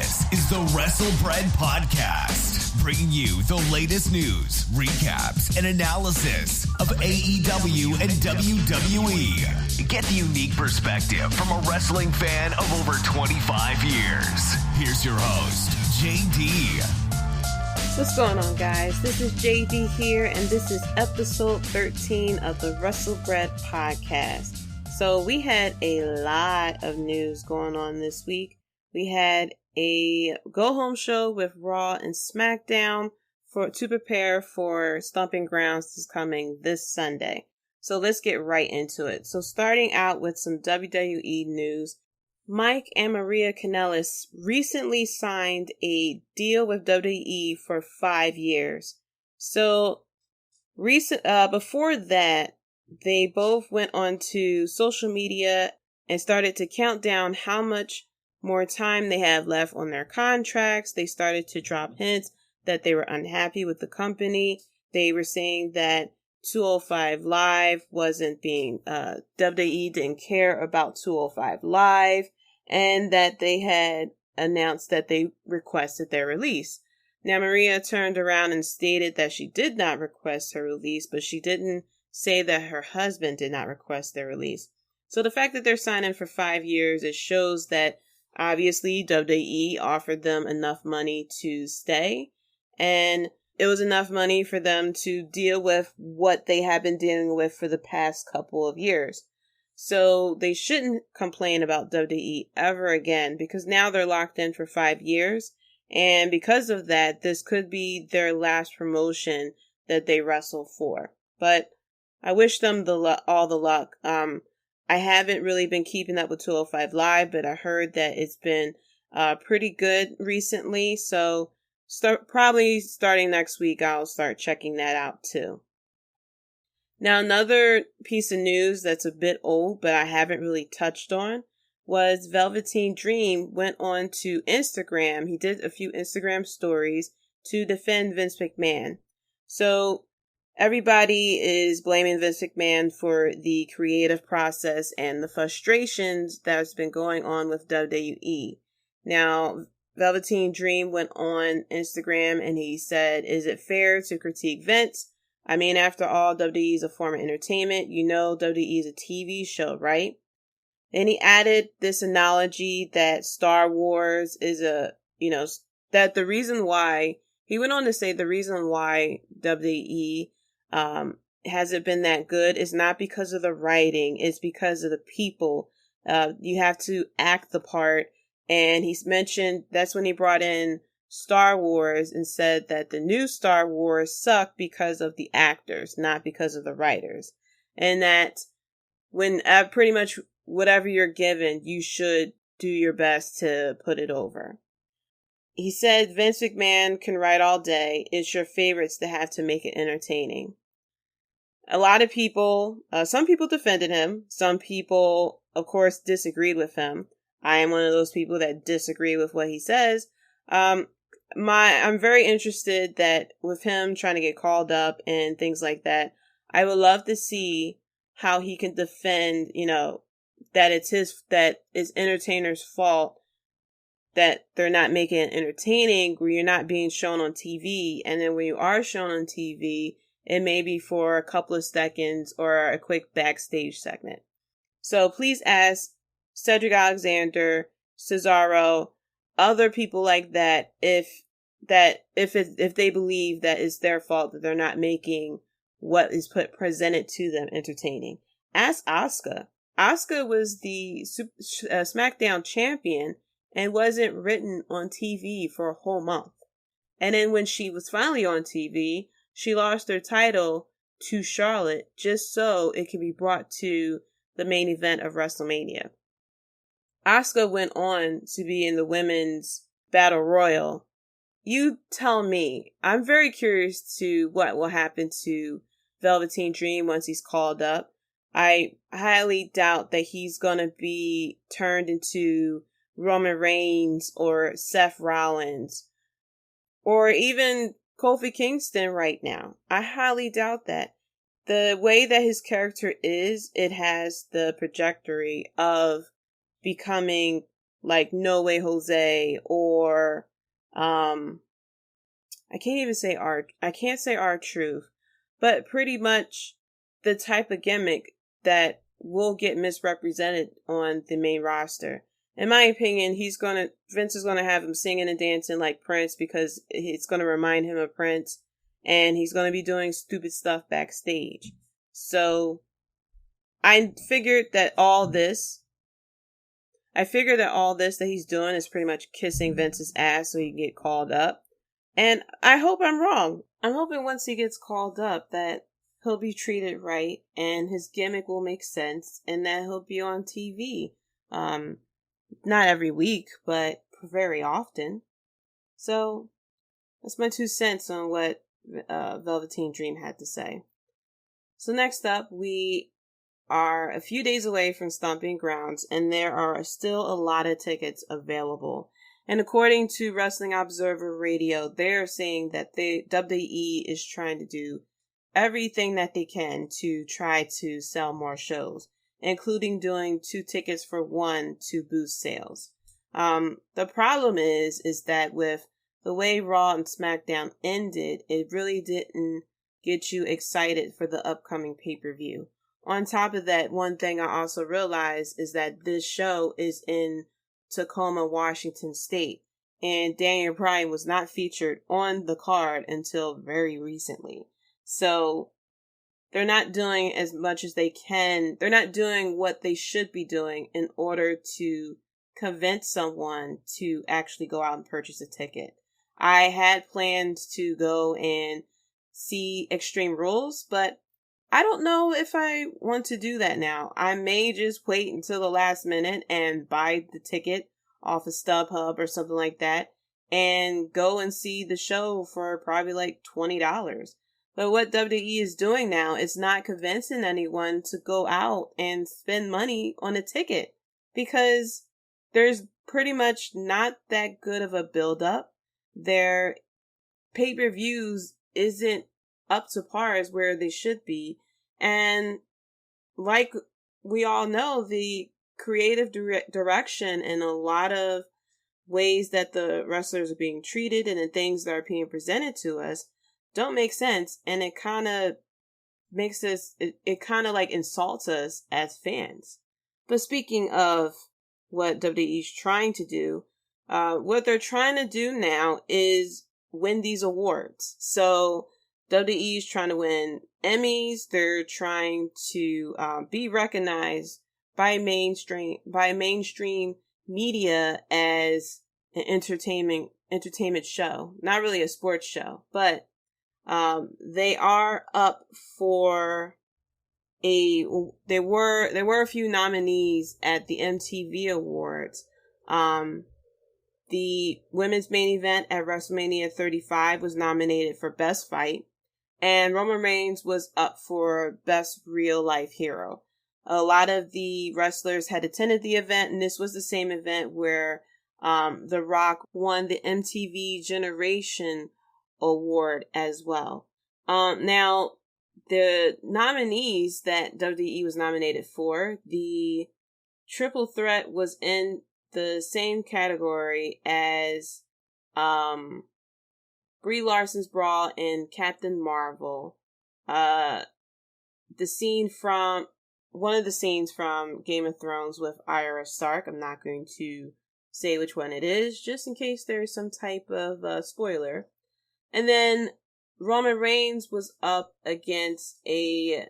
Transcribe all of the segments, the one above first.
This is the Wrestlebread Podcast, bringing you the latest news, recaps, and analysis of AEW and WWE. Get the unique perspective from a wrestling fan of over 25 years. Here's your host, JD. What's going on, guys? This is JD here, and this is episode 13 of the Wrestlebread Podcast. So we had a lot of news going on this week. We had a go-home show with Raw and Smackdown to prepare for Stomping Grounds is coming this Sunday. So let's get right into it. So starting out with some WWE news, Mike and Maria Kanellis recently signed a deal with WWE for 5 years. So before that, they both went onto social media and started to count down how much more time they have left on their contracts. They started to drop hints that they were unhappy with the company. They were saying that 205 Live wasn't being, WWE didn't care about 205 Live, and that they had announced that they requested their release. Now, Maria turned around and stated that she did not request her release, but she didn't say that her husband did not request their release. So the fact that they're signing for 5 years, it shows that obviously WWE offered them enough money to stay, and it was enough money for them to deal with what they have been dealing with for the past couple of years. So they shouldn't complain about WWE ever again, because now they're locked in for 5 years, and because of that, this could be their last promotion that they wrestle for. But I wish them all the luck. I haven't really been keeping up with 205 Live, but I heard that it's been pretty good recently. So probably starting next week, I'll start checking that out too. Now, another piece of news that's a bit old, but I haven't really touched on, was Velveteen Dream went on to Instagram. He did a few Instagram stories to defend Vince McMahon. So everybody is blaming Vince McMahon for the creative process and the frustrations that's been going on with WWE. Now, Velveteen Dream went on Instagram and he said, "Is it fair to critique Vince? I mean, after all, WWE is a form of entertainment. You know, WWE is a TV show, right?" And he added this analogy that Star Wars is that the reason why, he went on to say the reason why WWE hasn't been that good is not because of the writing, it's because of the people. You have to act the part. And he's mentioned, that's when he brought in Star Wars and said that the new Star Wars sucked because of the actors, not because of the writers. And that when pretty much whatever you're given, you should do your best to put it over. He said Vince McMahon can write all day. It's your favorites that have to make it entertaining. A lot of people, some people defended him. Some people, of course, disagreed with him. I am one of those people that disagree with what he says. I'm very interested that with him trying to get called up and things like that, I would love to see how he can defend, that it's entertainers' fault that they're not making it entertaining, where you're not being shown on TV. And then when you are shown on TV, it may be for a couple of seconds or a quick backstage segment. So please ask Cedric Alexander, Cesaro, other people like that, if they believe that it's their fault that they're not making what is presented to them entertaining. Ask Asuka. Asuka was the Smackdown champion and wasn't written on TV for a whole month. And then when she was finally on TV, she lost her title to Charlotte just so it could be brought to the main event of WrestleMania. Asuka went on to be in the women's Battle Royal. You tell me. I'm very curious to what will happen to Velveteen Dream once he's called up. I highly doubt that he's going to be turned into Roman Reigns or Seth Rollins or even Kofi Kingston right now. I highly doubt that. The way that his character is, it has the trajectory of becoming like No Way Jose or I can't say R-Truth, but pretty much the type of gimmick that will get misrepresented on the main roster. In my opinion, Vince is gonna have him singing and dancing like Prince because it's gonna remind him of Prince, and he's gonna be doing stupid stuff backstage. So I figured that all this that he's doing is pretty much kissing Vince's ass so he can get called up. And I hope I'm wrong. I'm hoping once he gets called up that he'll be treated right and his gimmick will make sense and that he'll be on TV. Not every week, but very often. So that's my 2 cents on what Velveteen Dream had to say. So next up, we are a few days away from Stomping Grounds, and there are still a lot of tickets available. And according to Wrestling Observer Radio, they're saying that the WWE is trying to do everything that they can to try to sell more shows, including doing 2 tickets for 1 to boost sales. The problem is that with the way Raw and Smackdown ended, it really didn't get you excited for the upcoming pay-per-view. On top of that, one thing I also realized is that this show is in Tacoma, Washington State, and Daniel Bryan was not featured on the card until very recently. So they're not doing as much as they can. They're not doing what they should be doing in order to convince someone to actually go out and purchase a ticket. I had plans to go and see Extreme Rules, but I don't know if I want to do that now. I may just wait until the last minute and buy the ticket off of StubHub or something like that and go and see the show for probably like $20. But what WWE is doing now is not convincing anyone to go out and spend money on a ticket because there's pretty much not that good of a build-up. Their pay-per-views isn't up to par as where they should be. And like we all know, the creative direction and a lot of ways that the wrestlers are being treated and the things that are being presented to us don't make sense. And it kind of makes us, it kind of like insults us as fans. But speaking of what WWE is trying to do, what they're trying to do now is win these awards. So WWE is trying to win Emmys. They're trying to be recognized by mainstream media as an entertainment show. Not really a sports show, but they are up for there were a few nominees at the MTV Awards. The women's main event at WrestleMania 35 was nominated for Best Fight. And Roman Reigns was up for Best Real Life Hero. A lot of the wrestlers had attended the event, and this was the same event where The Rock won the MTV Generation Award as well. Now, the nominees that WWE was nominated for, the Triple Threat was in the same category as Brie Larson's Brawl and Captain Marvel. One of the scenes from Game of Thrones with Arya Stark. I'm not going to say which one it is, just in case there's some type of spoiler. And then Roman Reigns was up against a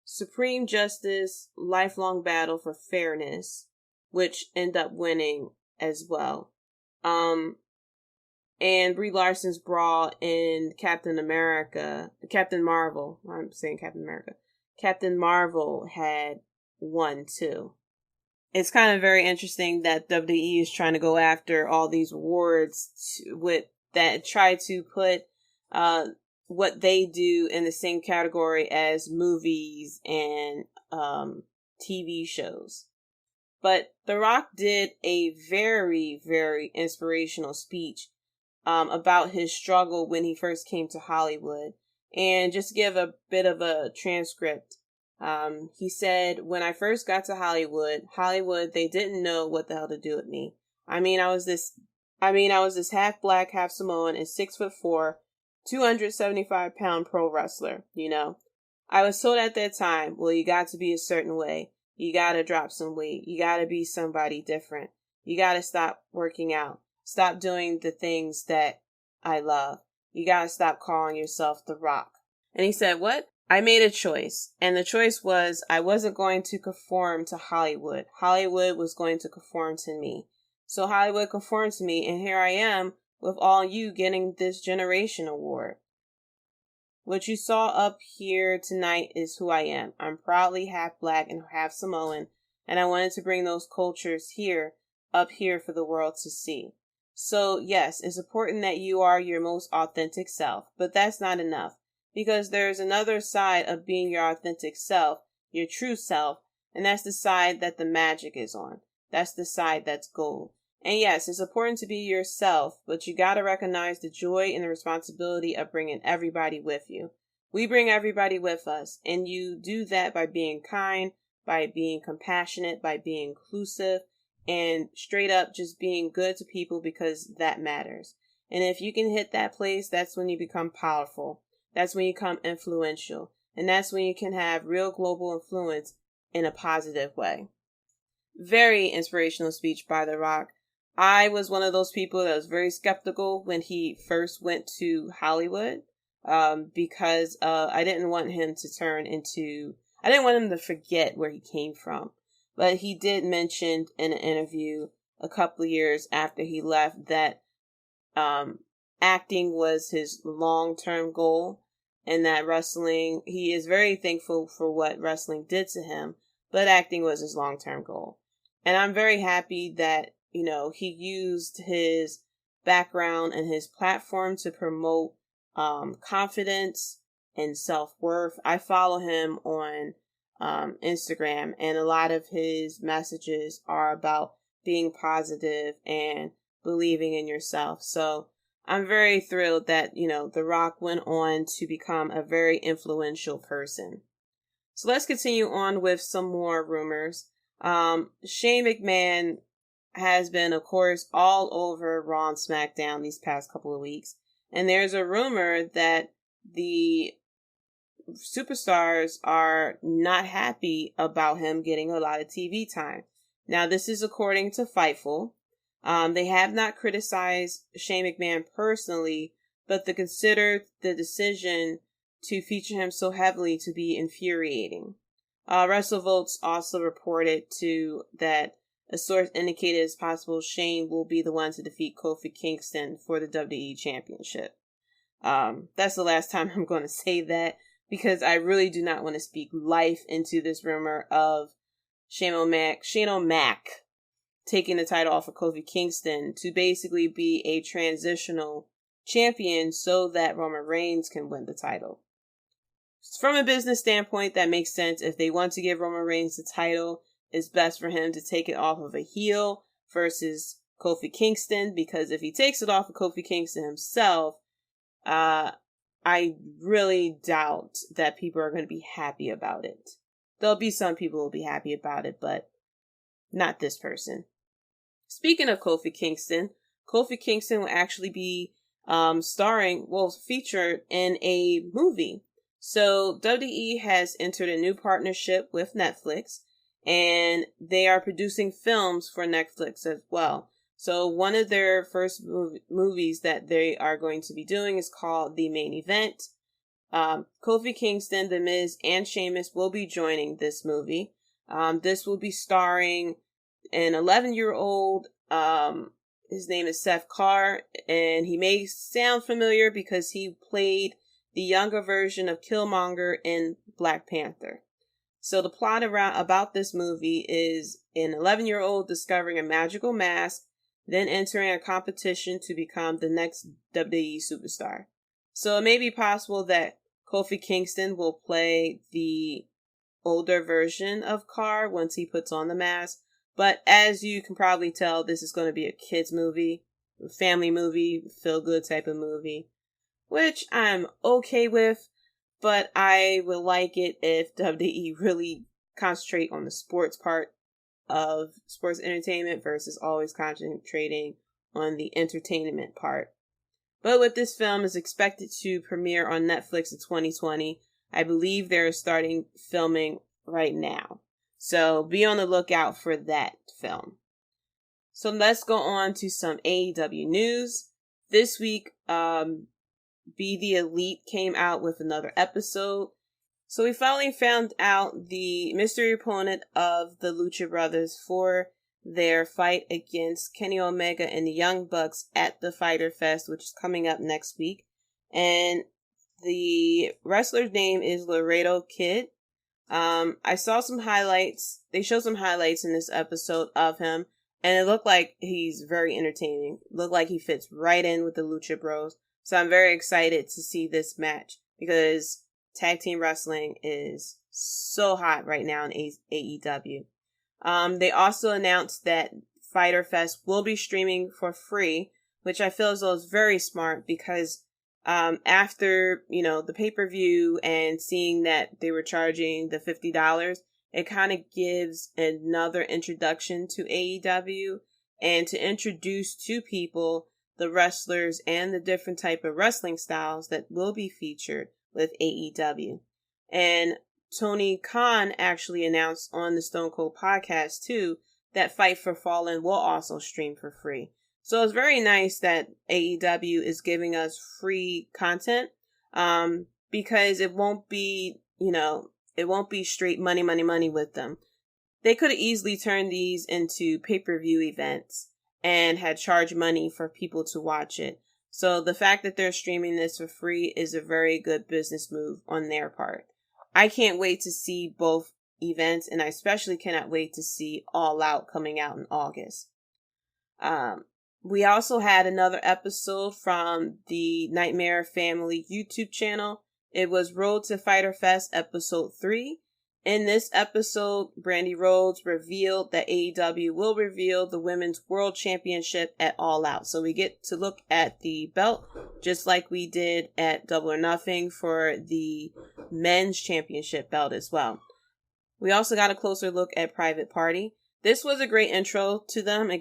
Supreme Justice lifelong battle for fairness, which ended up winning as well. And Brie Larson's Brawl in Captain Marvel had won too. It's kind of very interesting that WWE is trying to go after all these awards that try to put what they do in the same category as movies and TV shows. But The Rock did a very, very inspirational speech about his struggle when he first came to Hollywood. And just to give a bit of a transcript, he said, "When I first got to Hollywood, they didn't know what the hell to do with me. I was this half black, half Samoan, and 6'4", 275-pound pro wrestler, you know. I was told at that time, well, you got to be a certain way. You got to drop some weight. You got to be somebody different. You got to stop working out. Stop doing the things that I love. You got to stop calling yourself The Rock. And he said, what? I made a choice. And the choice was I wasn't going to conform to Hollywood. Hollywood was going to conform to me. So Hollywood conformed to me, and here I am with all you getting this Generation Award. What you saw up here tonight is who I am. I'm proudly half black and half Samoan, and I wanted to bring those cultures up here for the world to see. So yes, it's important that you are your most authentic self, but that's not enough, because there's another side of being your authentic self, your true self, and that's the side that the magic is on. That's the side that's gold. And yes, it's important to be yourself, but you gotta recognize the joy and the responsibility of bringing everybody with you. We bring everybody with us, and you do that by being kind, by being compassionate, by being inclusive, and straight up just being good to people, because that matters. And if you can hit that place, that's when you become powerful. That's when you become influential. And that's when you can have real global influence in a positive way. Very inspirational speech by The Rock. I was one of those people that was very skeptical when he first went to Hollywood, because I didn't want him to forget where he came from. But he did mention in an interview a couple of years after he left that acting was his long-term goal, and that he is very thankful for what wrestling did to him, but acting was his long-term goal. And I'm very happy that, you know, he used his background and his platform to promote confidence and self-worth. I follow him on Instagram, and a lot of his messages are about being positive and believing in yourself. So I'm very thrilled that, you know, The Rock went on to become a very influential person. So let's continue on with some more rumors. Shane McMahon has been, of course, all over Raw and Smackdown these past couple of weeks. And there's a rumor that the superstars are not happy about him getting a lot of TV time. Now, this is according to Fightful. They have not criticized Shane McMahon personally, but they consider the decision to feature him so heavily to be infuriating. WrestleVotes also reported that a source indicated it's possible Shane will be the one to defeat Kofi Kingston for the WWE Championship. That's the last time I'm going to say that, because I really do not want to speak life into this rumor of Shane O'Mac taking the title off of Kofi Kingston to basically be a transitional champion so that Roman Reigns can win the title. From a business standpoint, that makes sense. If they want to give Roman Reigns the title, it's best for him to take it off of a heel versus Kofi Kingston, because if he takes it off of Kofi Kingston himself, I really doubt that people are going to be happy about it. There'll be some people who will be happy about it, but not this person. Speaking of Kofi Kingston will actually be featured in a movie. So WWE has entered a new partnership with Netflix, and they are producing films for Netflix as well. So one of their first movies that they are going to be doing is called The Main Event. Kofi Kingston, The Miz, and Sheamus will be joining this movie. This will be starring an 11-year-old. His name is Seth Carr, and he may sound familiar because he played the younger version of Killmonger in Black Panther. So the plot about this movie is an 11-year-old discovering a magical mask, then entering a competition to become the next WWE superstar. So it may be possible that Kofi Kingston will play the older version of Carr once he puts on the mask. But as you can probably tell, this is going to be a kids movie, a family movie, feel-good type of movie, which I'm okay with, but I would like it if WWE really concentrate on the sports part of sports entertainment versus always concentrating on the entertainment part. But with this film is expected to premiere on Netflix in 2020. I believe they're starting filming right now. So be on the lookout for that film. So let's go on to some AEW news. This week, Be the Elite came out with another episode. So we finally found out the mystery opponent of the Lucha Brothers for their fight against Kenny Omega and the Young Bucks at the Fyter Fest, which is coming up next week. And the wrestler's name is Laredo Kid. I saw some highlights. They showed some highlights in this episode of him, and it looked like he's very entertaining. Looked like he fits right in with the Lucha Bros. So I'm very excited to see this match because tag team wrestling is so hot right now in AEW. They also announced that Fyter Fest will be streaming for free, which I feel as though is very smart because after, the pay-per-view and seeing that they were charging the $50, it kind of gives another introduction to AEW and to introduce to people the wrestlers and the different type of wrestling styles that will be featured with AEW. And Tony Khan actually announced on the Stone Cold podcast too that Fight for Fallen will also stream for free. So it's very nice that AEW is giving us free content, because it won't be, it won't be straight money with them. They could have easily turned these into pay-per-view events and had charged money for people to watch it. So the fact that they're streaming this for free is a very good business move on their part. I can't wait to see both events, and I especially cannot wait to see All Out coming out in August. We also had another episode from the Nightmare Family YouTube channel. It was Road to Fyter Fest episode 3. In this episode, Brandy Rhodes revealed that AEW will reveal the Women's World Championship at All Out. So we get to look at the belt just like we did at Double or Nothing for the Men's Championship belt as well. We also got a closer look at Private Party. This was a great intro to them. It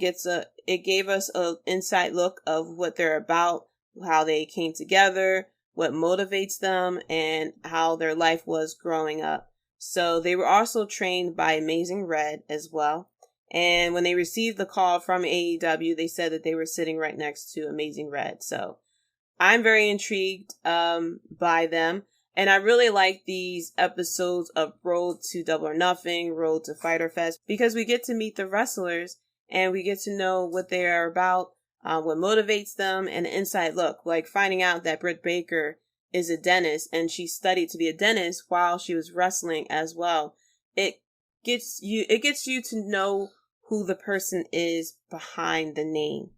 gave us an inside look of what they're about, how they came together, what motivates them, and how their life was growing up. So they were also trained by Amazing Red as well. And when they received the call from AEW, they said that they were sitting right next to Amazing Red. So I'm very intrigued by them. And I really like these episodes of Road to Double or Nothing, Road to Fyter Fest, because we get to meet the wrestlers and we get to know what they are about, what motivates them, and an inside look, like finding out that Britt Baker is a dentist and she studied to be a dentist while she was wrestling as well. It gets you to know who the person is behind the name.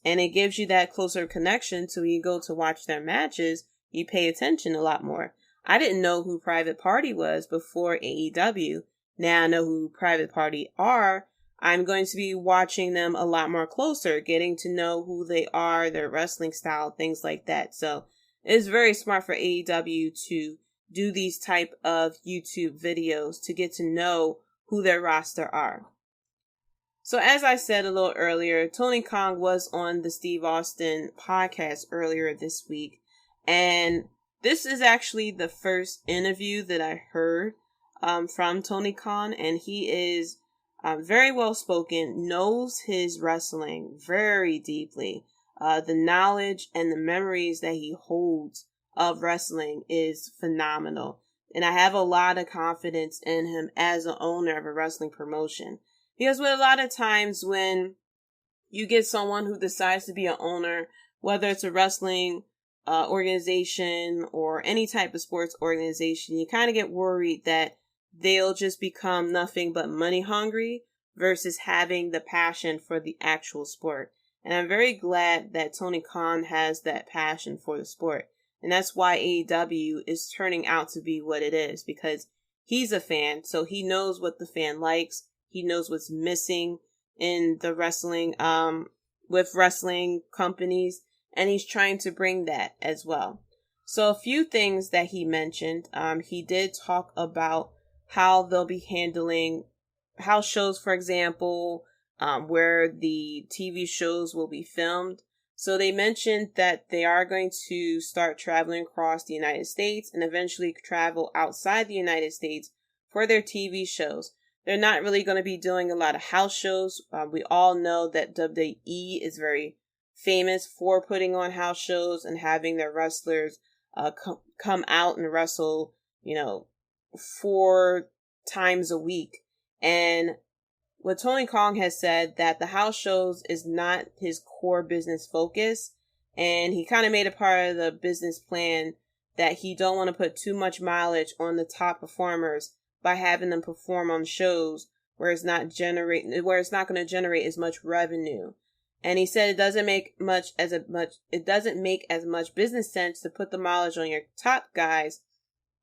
And it gives you that closer connection so when you go to watch their matches, you pay attention a lot more. I didn't know who Private Party was before AEW. Now I know who Private Party are. I'm going to be watching them a lot more closer, getting to know who they are, their wrestling style, things like that. So it's very smart for AEW to do these type of YouTube videos to get to know who their roster are. So as I said a little earlier, Tony Khan was on the Steve Austin podcast earlier this week. And this is actually the first interview that I heard from Tony Khan. And he is very well spoken, knows his wrestling very deeply. The knowledge and the memories that he holds of wrestling is phenomenal. And I have a lot of confidence in him as an owner of a wrestling promotion. Because with a lot of times when you get someone who decides to be an owner, whether it's a wrestling organization or any type of sports organization, you kind of get worried that they'll just become nothing but money hungry versus having the passion for the actual sport. And I'm very glad that Tony Khan has that passion for the sport. And that's why AEW is turning out to be what it is, because he's a fan, so he knows what the fan likes. He knows what's missing in the wrestling, with wrestling companies, and he's trying to bring that as well. So a few things that he mentioned, he did talk about how they'll be handling house shows, for example, where the TV shows will be filmed. So they mentioned that they are going to start traveling across the United States and eventually travel outside the United States for their TV shows. They're not really going to be doing a lot of house shows. We all know that WWE is very famous for putting on house shows and having their wrestlers come out and wrestle, 4 times a week. And what Tony Khan has said that the house shows is not his core business focus. And he kind of made a part of the business plan that he don't want to put too much mileage on the top performers by having them perform on shows where it's not going to generate as much revenue. And he said it doesn't make as much business sense to put the mileage on your top guys.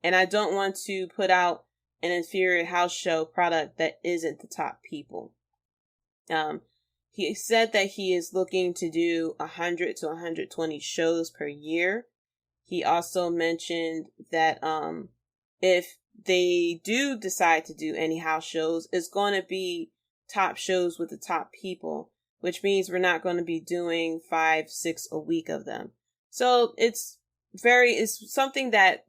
And I don't want to put out an inferior house show product that isn't the top people. He said that he is looking to do 100 to 120 shows per year. He also mentioned that if they do decide to do any house shows, it's going to be top shows with the top people, which means we're not going to be doing 5-6 a week of them. So it's something that,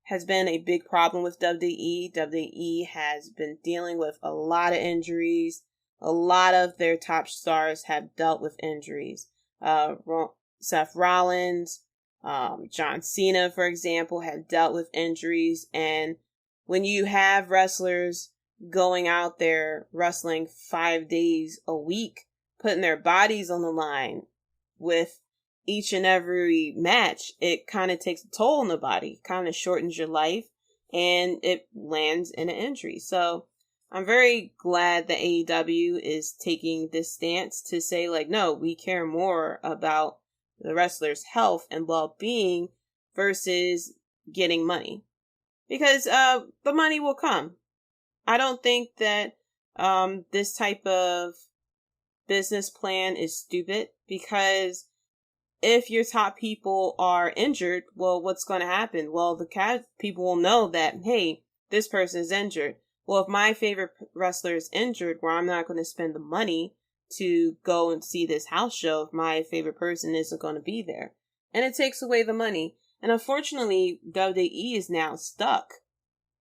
has been a big problem with WWE. WWE has been dealing with a lot of injuries. A lot of their top stars have dealt with injuries. Seth Rollins, John Cena, for example, have dealt with injuries. And when you have wrestlers going out there wrestling 5 days a week, putting their bodies on the line with each and every match, it kind of takes a toll on the body, kind of shortens your life, and it lands in an injury. So I'm very glad that AEW is taking this stance to say, no, we care more about the wrestler's health and well-being versus getting money. Because the money will come. I don't think that this type of business plan is stupid, because if your top people are injured, well, what's going to happen? Well, the people will know that, hey, this person is injured. Well, if my favorite wrestler is injured, where I'm not going to spend the money to go and see this house show if my favorite person isn't going to be there. And it takes away the money. And unfortunately, WWE is now stuck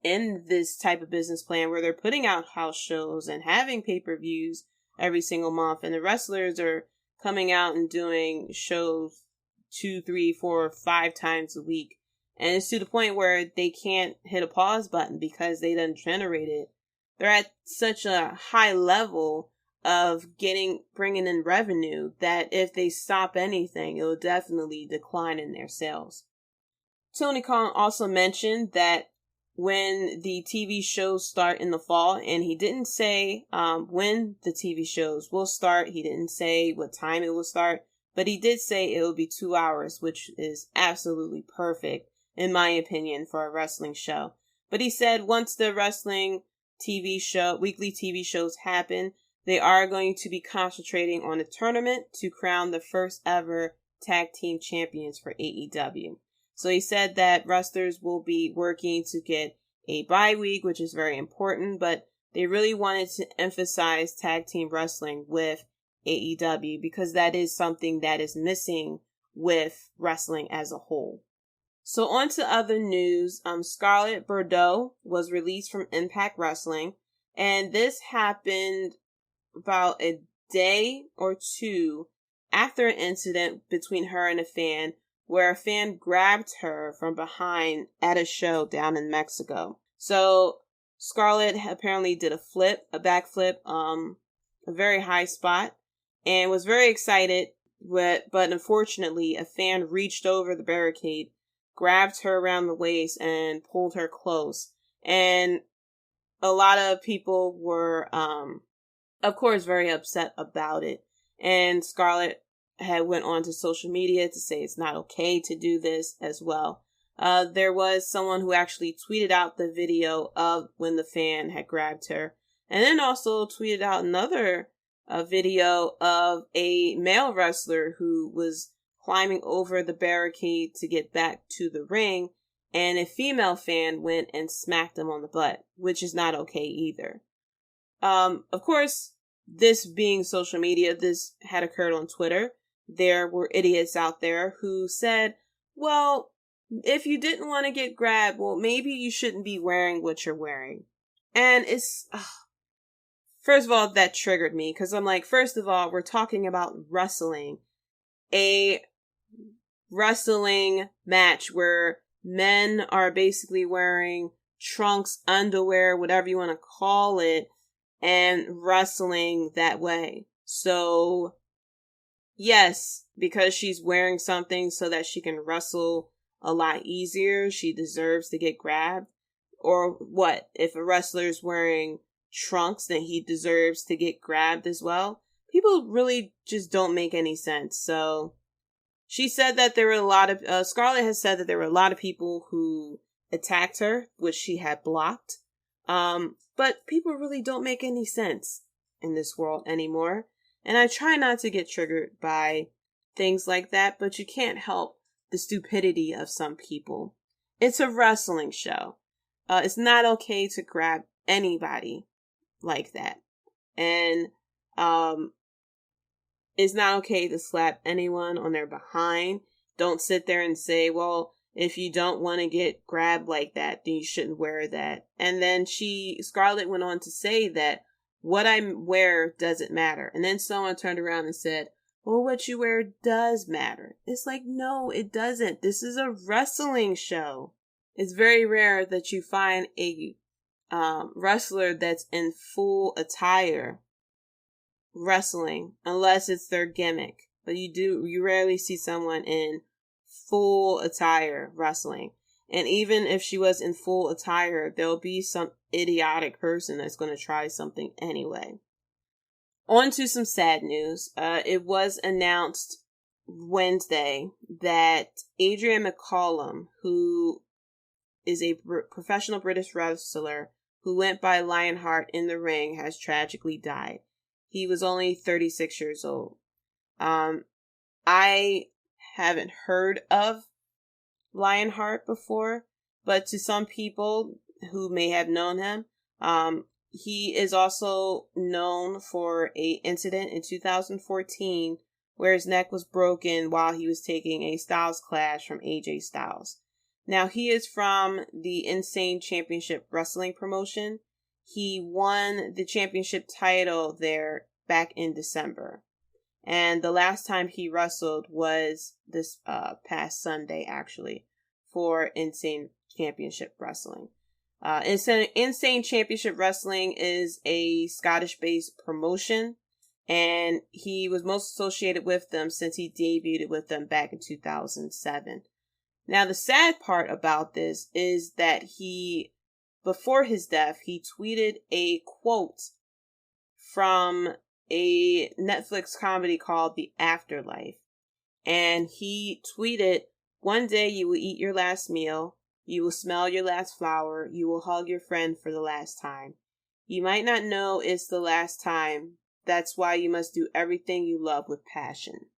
in this type of business plan where they're putting out house shows and having pay-per-views every single month. And the wrestlers are coming out and doing shows 2, 3, 4, 5 times a week. And it's to the point where they can't hit a pause button because they done generated. They're at such a high level of bringing in revenue that if they stop anything, it will definitely decline in their sales. Tony Khan also mentioned that when the TV shows start in the fall, and he didn't say when the TV shows will start. He didn't say what time it will start, but he did say it will be 2 hours, which is absolutely perfect, in my opinion, for a wrestling show. But he said once the wrestling weekly TV shows happen, they are going to be concentrating on a tournament to crown the first ever tag team champions for AEW. So he said that wrestlers will be working to get a bye week, which is very important, but they really wanted to emphasize tag team wrestling with AEW because that is something that is missing with wrestling as a whole. So on to other news. Scarlett Bordeaux was released from Impact Wrestling, and this happened about a day or two after an incident between her and a fan, where a fan grabbed her from behind at a show down in Mexico. So Scarlett apparently did a backflip, a very high spot, and was very excited, but unfortunately a fan reached over the barricade, grabbed her around the waist, and pulled her close. And a lot of people were, of course, very upset about it. And Scarlett had went on to social media to say it's not okay to do this as well. There was someone who actually tweeted out the video of when the fan had grabbed her, and then also tweeted out another video of a male wrestler who was climbing over the barricade to get back to the ring, and a female fan went and smacked him on the butt, which is not okay either. Of course, this being social media, this had occurred on Twitter. There were idiots out there who said, well, if you didn't want to get grabbed, well, maybe you shouldn't be wearing what you're wearing. And first of all, that triggered me because I'm like, first of all, we're talking about wrestling. A wrestling match where men are basically wearing trunks, underwear, whatever you want to call it, and wrestling that way. So, yes, because she's wearing something so that she can wrestle a lot easier, she deserves to get grabbed. Or what? If a wrestler's wearing trunks, then he deserves to get grabbed as well. People really just don't make any sense. So, she said that there were a lot of, Scarlett has said that there were a lot of people who attacked her, which she had blocked. But people really don't make any sense in this world anymore. And I try not to get triggered by things like that, but you can't help the stupidity of some people. It's a wrestling show. It's not okay to grab anybody like that. And, it's not okay to slap anyone on their behind. Don't sit there and say, well, if you don't want to get grabbed like that, then you shouldn't wear that. And then Scarlett went on to say that what I wear doesn't matter. And then someone turned around and said, well, what you wear does matter. It's like, no, it doesn't. This is a wrestling show. It's very rare that you find a wrestler that's in full attire wrestling, unless it's their gimmick. But you rarely see someone in full attire wrestling. And even if she was in full attire, there'll be some idiotic person that's going to try something anyway. On to some sad news. It was announced Wednesday that Adrian McCollum, who is a professional British wrestler who went by Lionheart in the ring, has tragically died. He was only 36 years old. I haven't heard of Lionheart before, but to some people who may have known him, he is also known for an incident in 2014 where his neck was broken while he was taking a Styles clash from AJ Styles. Now, he is from the Insane Championship Wrestling promotion. He won the championship title there back in December. And the last time he wrestled was this past Sunday, actually, for Insane Championship Wrestling. Insane Championship Wrestling is a Scottish-based promotion, and he was most associated with them since he debuted with them back in 2007. Now, the sad part about this is that before his death, he tweeted a quote from a Netflix comedy called The Afterlife. And he tweeted, "One day you will eat your last meal. You will smell your last flower. You will hug your friend for the last time. You might not know it's the last time. That's why you must do everything you love with passion."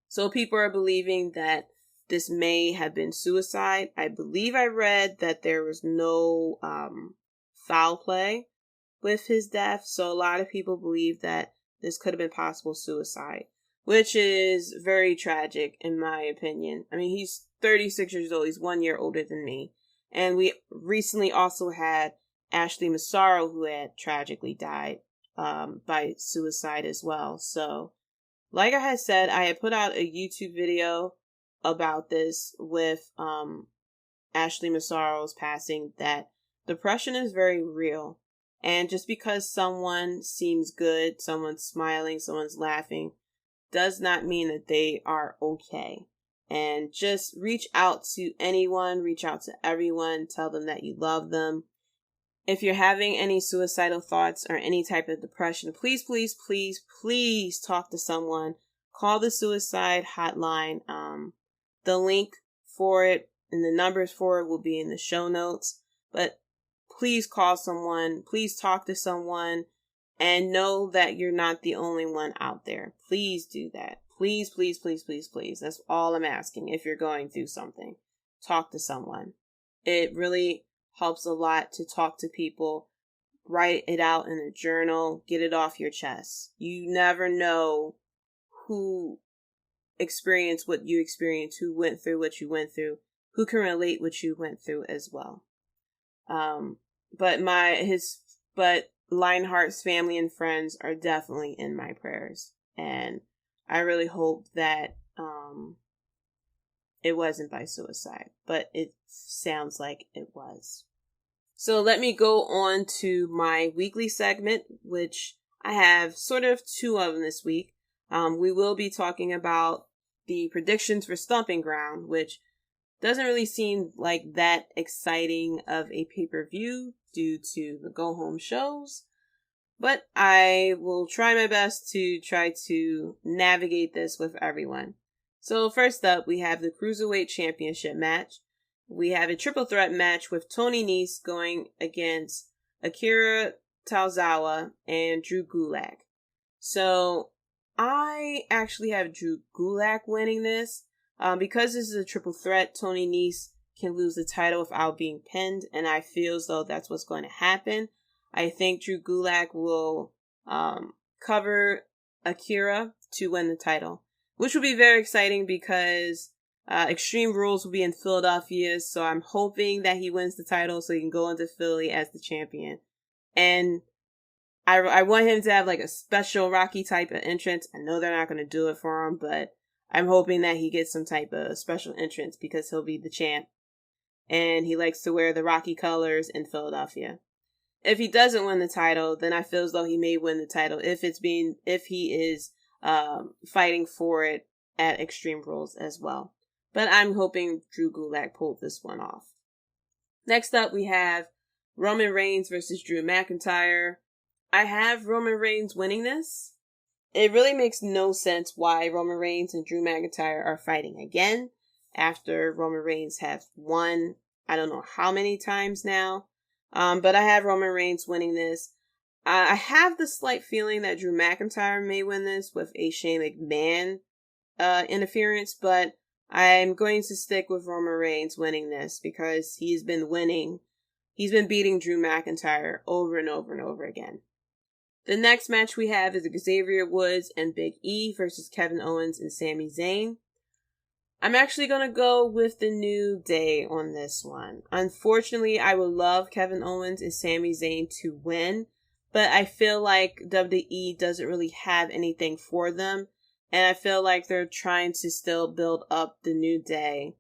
So people are believing that this may have been suicide. I believe I read that there was no foul play with his death. So a lot of people believe that this could have been possible suicide, which is very tragic in my opinion. I mean, he's 36 years old. He's 1 year older than me. And we recently also had Ashley Massaro, who had tragically died by suicide as well. So, like I had said, I had put out a YouTube video about this with Ashley Massaro's passing, that depression is very real. And just because someone seems good, someone's smiling, someone's laughing, does not mean that they are okay. And just reach out to anyone, reach out to everyone, tell them that you love them. If you're having any suicidal thoughts or any type of depression, please, please, please, please talk to someone. Call the suicide hotline. The link for it and the numbers for it will be in the show notes. But please call someone. Please talk to someone. And know that you're not the only one out there. Please do that. Please, please, please, please, please. That's all I'm asking. If you're going through something, talk to someone. It really helps a lot to talk to people. write it out in a journal, get it off your chest. You never know who experienced what you experienced, who went through what you went through, who can relate what you went through as well. But Lionheart's family and friends are definitely in my prayers, and I really hope that it wasn't by suicide, but it sounds like it was. So let me go on to my weekly segment, which I have sort of two of them this week. We will be talking about the predictions for Stomping Ground, which doesn't really seem like that exciting of a pay-per-view due to the go-home shows. But I will try my best to navigate this with everyone. So first up, we have the Cruiserweight Championship match. We have a triple threat match with Tony Nese going against Akira Tozawa and Drew Gulak. So I actually have Drew Gulak winning this. Because this is a triple threat, Tony Nese can lose the title without being pinned, and I feel as though that's what's going to happen. I think Drew Gulak will cover Akira to win the title, which will be very exciting because Extreme Rules will be in Philadelphia, so I'm hoping that he wins the title so he can go into Philly as the champion. And I want him to have like a special Rocky type of entrance. I know they're not going to do it for him, but I'm hoping that he gets some type of special entrance because he'll be the champ. And he likes to wear the Rocky colors in Philadelphia. If he doesn't win the title, then I feel as though he may win the title if he is fighting for it at Extreme Rules as well. But I'm hoping Drew Gulak pulled this one off. Next up, we have Roman Reigns versus Drew McIntyre. I have Roman Reigns winning this. It really makes no sense why Roman Reigns and Drew McIntyre are fighting again after Roman Reigns has won I don't know how many times now. But I have Roman Reigns winning this. I have the slight feeling that Drew McIntyre may win this with a Shane McMahon interference, but I'm going to stick with Roman Reigns winning this because he's been winning. He's been beating Drew McIntyre over and over and over again. The next match we have is Xavier Woods and Big E versus Kevin Owens and Sami Zayn. I'm actually going to go with the New Day on this one. Unfortunately, I would love Kevin Owens and Sami Zayn to win, but I feel like WWE doesn't really have anything for them, and I feel like they're trying to still build up the New Day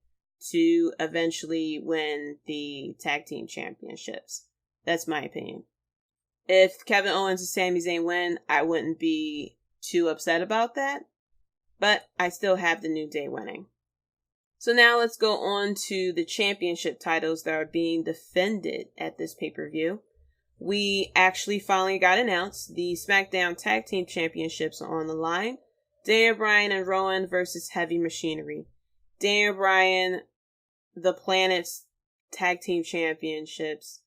to eventually win the tag team championships. That's my opinion. If Kevin Owens and Sami Zayn win, I wouldn't be too upset about that, but I still have the New Day winning. So now let's go on to the championship titles that are being defended at this pay-per-view. We actually finally got announced. The Smackdown Tag Team Championships are on the line. Daniel Bryan and Rowan versus Heavy Machinery. Daniel Bryan, the Planet's Tag Team Championships.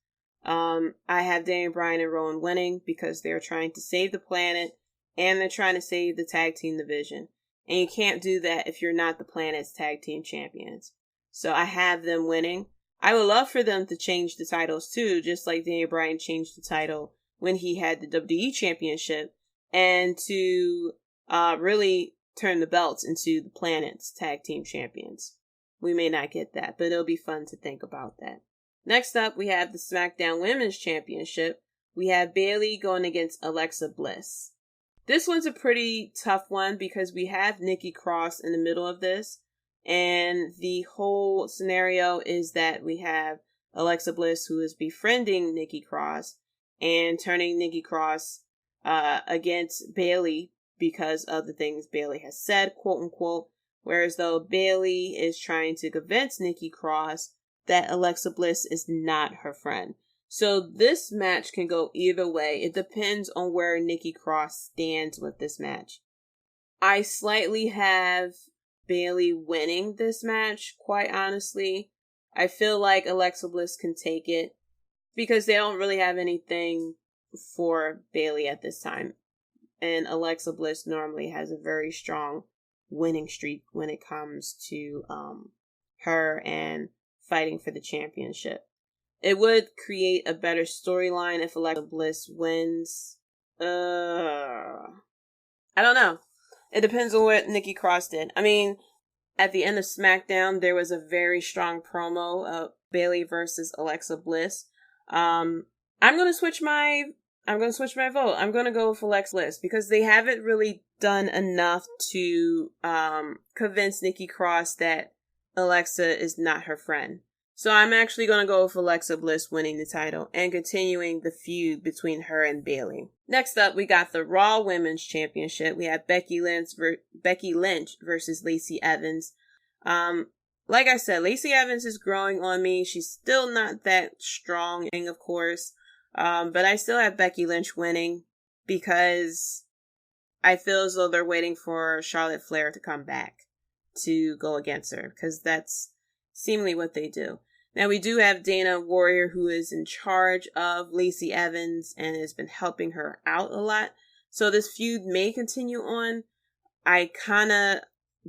I have Daniel Bryan and Rowan winning because they're trying to save the planet and they're trying to save the tag team division. And you can't do that if you're not the Planet's tag team champions. So I have them winning. I would love for them to change the titles too, just like Daniel Bryan changed the title when he had the WWE Championship, and to really turn the belts into the Planet's tag team champions. We may not get that, but it'll be fun to think about that. Next up, we have the SmackDown Women's Championship. We have Bayley going against Alexa Bliss. This one's a pretty tough one because we have Nikki Cross in the middle of this. And the whole scenario is that we have Alexa Bliss, who is befriending Nikki Cross and turning Nikki Cross against Bayley because of the things Bayley has said, quote unquote. Whereas though Bayley is trying to convince Nikki Cross that Alexa Bliss is not her friend. So this match can go either way. It depends on where Nikki Cross stands with this match. I slightly have Bayley winning this match, quite honestly. I feel like Alexa Bliss can take it because they don't really have anything for Bayley at this time. And Alexa Bliss normally has a very strong winning streak when it comes to her and fighting for the championship. It would create a better storyline if Alexa Bliss wins. I don't know. It depends on what Nikki Cross did. I mean, at the end of Smackdown, there was a very strong promo of Bayley versus Alexa Bliss. I'm gonna switch my vote. I'm gonna go with Alexa Bliss because they haven't really done enough to convince Nikki Cross that Alexa is not her friend. So I'm actually gonna go with Alexa Bliss winning the title and continuing the feud between her and Bayley. Next up, we got the Raw Women's Championship. We have Becky Lynch versus Lacey Evans. Like I said, Lacey Evans is growing on me. She's still not that strong, of course. But I still have Becky Lynch winning because I feel as though they're waiting for Charlotte Flair to come back to go against her, because that's seemingly what they do. Now, we do have Dana Warrior, who is in charge of Lacey Evans and has been helping her out a lot. So this feud may continue on. I kind of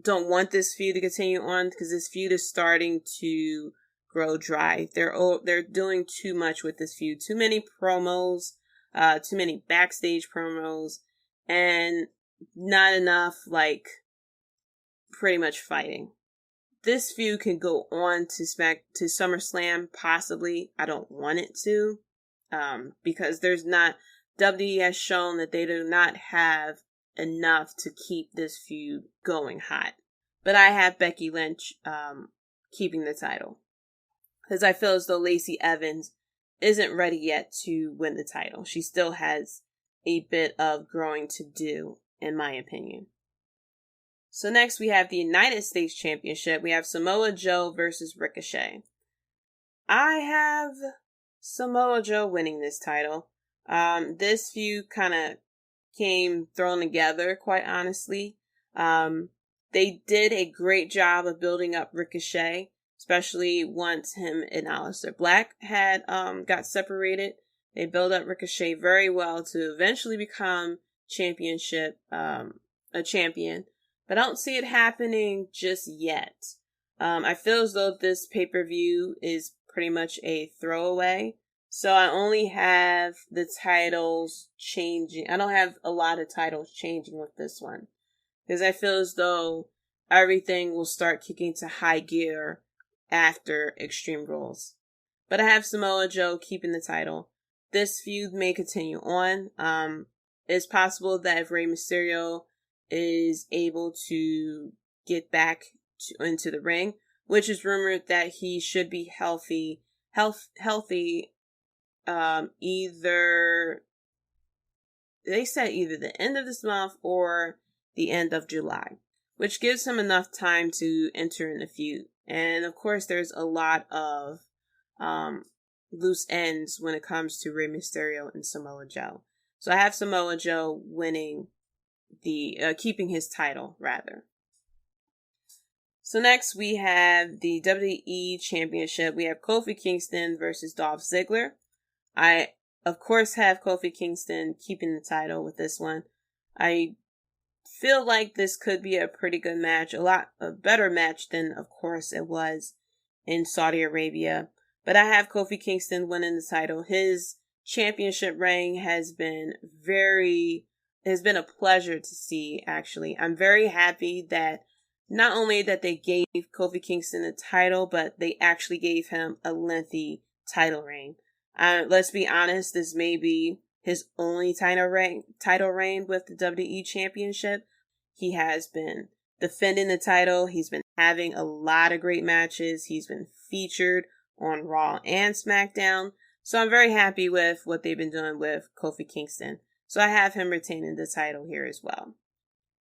don't want this feud to continue on because this feud is starting to grow dry. They're doing too much with this feud. Too many promos, too many backstage promos, and not enough, pretty much fighting. This feud can go on to SummerSlam, possibly. I don't want it to, because WWE has shown that they do not have enough to keep this feud going hot. But I have Becky Lynch keeping the title, because I feel as though Lacey Evans isn't ready yet to win the title. She still has a bit of growing to do, in my opinion. So next we have the United States Championship. We have Samoa Joe versus Ricochet. I have Samoa Joe winning this title. This feud kind of came thrown together, quite honestly. They did a great job of building up Ricochet, especially once him and Aleister Black had got separated. They built up Ricochet very well to eventually become a champion. But I don't see it happening just yet. I feel as though this pay-per-view is pretty much a throwaway. So I only have the titles changing. I don't have a lot of titles changing with this one, because I feel as though everything will start kicking to high gear after Extreme Rules. But I have Samoa Joe keeping the title. This feud may continue on. It's possible that if Rey Mysterio is able to get back into the ring, which is rumored that he should be healthy, either they said either the end of this month or the end of July, which gives him enough time to enter in the feud. And of course, there's a lot of loose ends when it comes to Rey Mysterio and Samoa Joe. So I have Samoa Joe winning keeping his title, rather. So next we have the WWE Championship. We have Kofi Kingston versus Dolph Ziggler. I, of course, have Kofi Kingston keeping the title with this one. I feel like this could be a pretty good match. A better match than, of course, it was in Saudi Arabia. But I have Kofi Kingston winning the title. His championship reign has been a pleasure to see, actually. I'm very happy that not only that they gave Kofi Kingston the title, but they actually gave him a lengthy title reign. Let's be honest, this may be his only title reign with the WWE Championship. He has been defending the title. He's been having a lot of great matches. He's been featured on Raw and SmackDown. So I'm very happy with what they've been doing with Kofi Kingston. So I have him retaining the title here as well.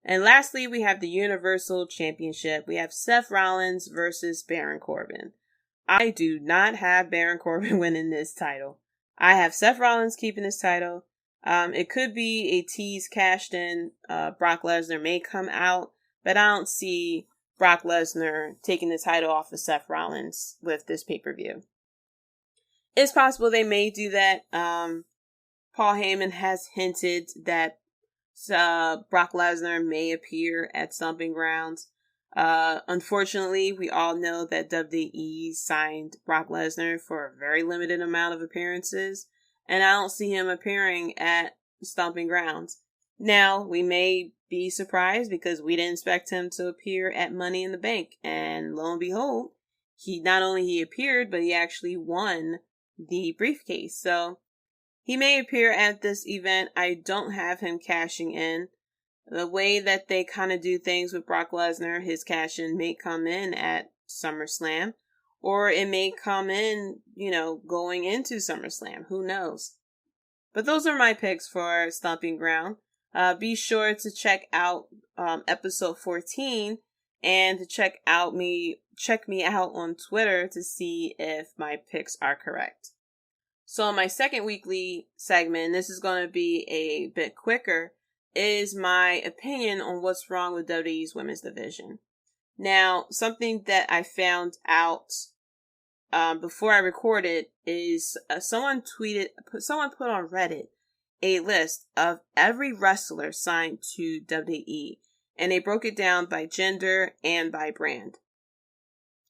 And lastly, we have the Universal Championship. We have Seth Rollins versus Baron Corbin. I do not have Baron Corbin winning this title. I have Seth Rollins keeping this title. It could be a tease cashed in. Brock Lesnar may come out, but I don't see Brock Lesnar taking the title off of Seth Rollins with this pay-per-view. It's possible they may do that. Paul Heyman has hinted that Brock Lesnar may appear at Stomping Grounds. Unfortunately, we all know that WWE signed Brock Lesnar for a very limited amount of appearances, and I don't see him appearing at Stomping Grounds. Now, we may be surprised because we didn't expect him to appear at Money in the Bank, and lo and behold, he appeared, but he actually won the briefcase. So he may appear at this event. I don't have him cashing in. The way that they kind of do things with Brock Lesnar, his cash in may come in at SummerSlam, or it may come in, going into SummerSlam. Who knows? But those are my picks for Stomping Ground. Be sure to check out episode 14 and to check me out on Twitter to see if my picks are correct. So my second weekly segment, this is going to be a bit quicker, is my opinion on what's wrong with WWE's women's division. Now, something that I found out before I recorded is someone put on Reddit a list of every wrestler signed to WWE, and they broke it down by gender and by brand.